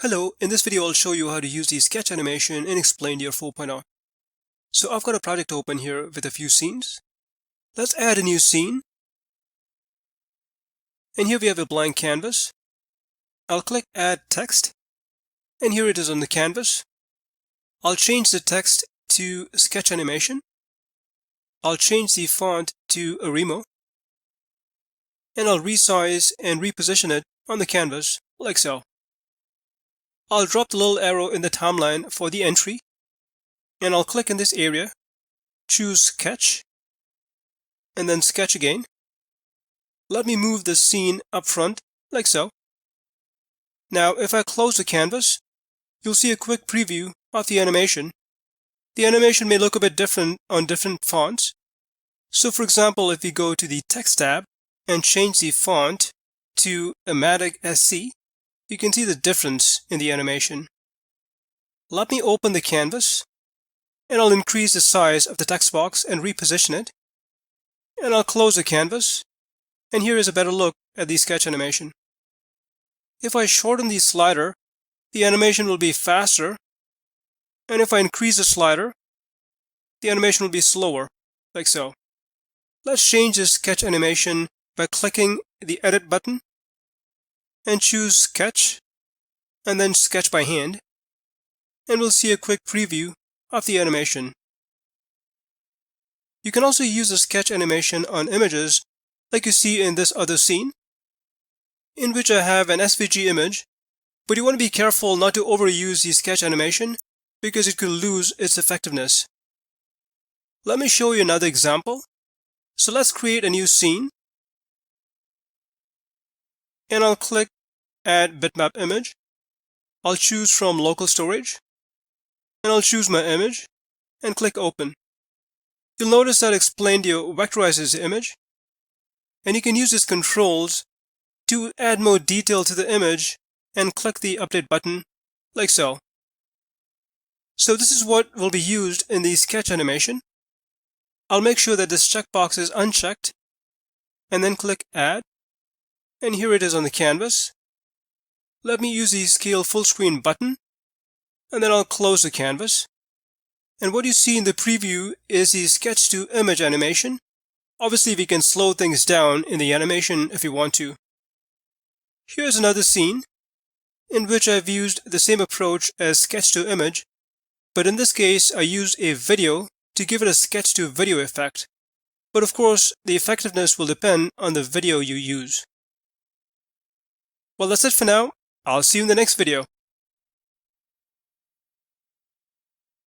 Hello, in this video I'll show you how to use the sketch animation in Explaindio 4.0. So I've got a project open here with a few scenes. Let's add a new scene. And here we have a blank canvas. I'll click Add Text. And here it is on the canvas. I'll change the text to Sketch Animation. I'll change the font to Arimo. And I'll resize and reposition it on the canvas like so. I'll drop the little arrow in the timeline for the entry, and I'll click in this area, choose Sketch, and then Sketch again. Let me move the scene up front, like so. Now, if I close the canvas, you'll see a quick preview of the animation. The animation may look a bit different on different fonts. So for example, if we go to the Text tab and change the font to Amatic SC, you can see the difference in the animation. Let me open the canvas, and I'll increase the size of the text box and reposition it. And I'll close the canvas, and here is a better look at the sketch animation. If I shorten the slider, the animation will be faster, and if I increase the slider, the animation will be slower, like so. Let's change the sketch animation by clicking the Edit button, and choose Sketch, and then Sketch by hand, and we'll see a quick preview of the animation. You can also use the sketch animation on images like you see in this other scene, in which I have an SVG image, but you want to be careful not to overuse the sketch animation because it could lose its effectiveness. Let me show you another example. So let's create a new scene, and I'll click Add Bitmap Image. I'll choose from Local Storage, and I'll choose my image and click Open. You'll notice that Explaindio vectorizes the image, and you can use its controls to add more detail to the image and click the Update button like so. So this is what will be used in the sketch animation. I'll make sure that this checkbox is unchecked, and then click Add, and here it is on the canvas. Let me use the Scale Full Screen button, and then I'll close the canvas. And what you see in the preview is the sketch to image animation. Obviously, we can slow things down in the animation if we want to. Here's another scene in which I've used the same approach as sketch to image, but in this case, I used a video to give it a sketch to video effect. But of course, the effectiveness will depend on the video you use. Well, that's it for now. I'll see you in the next video.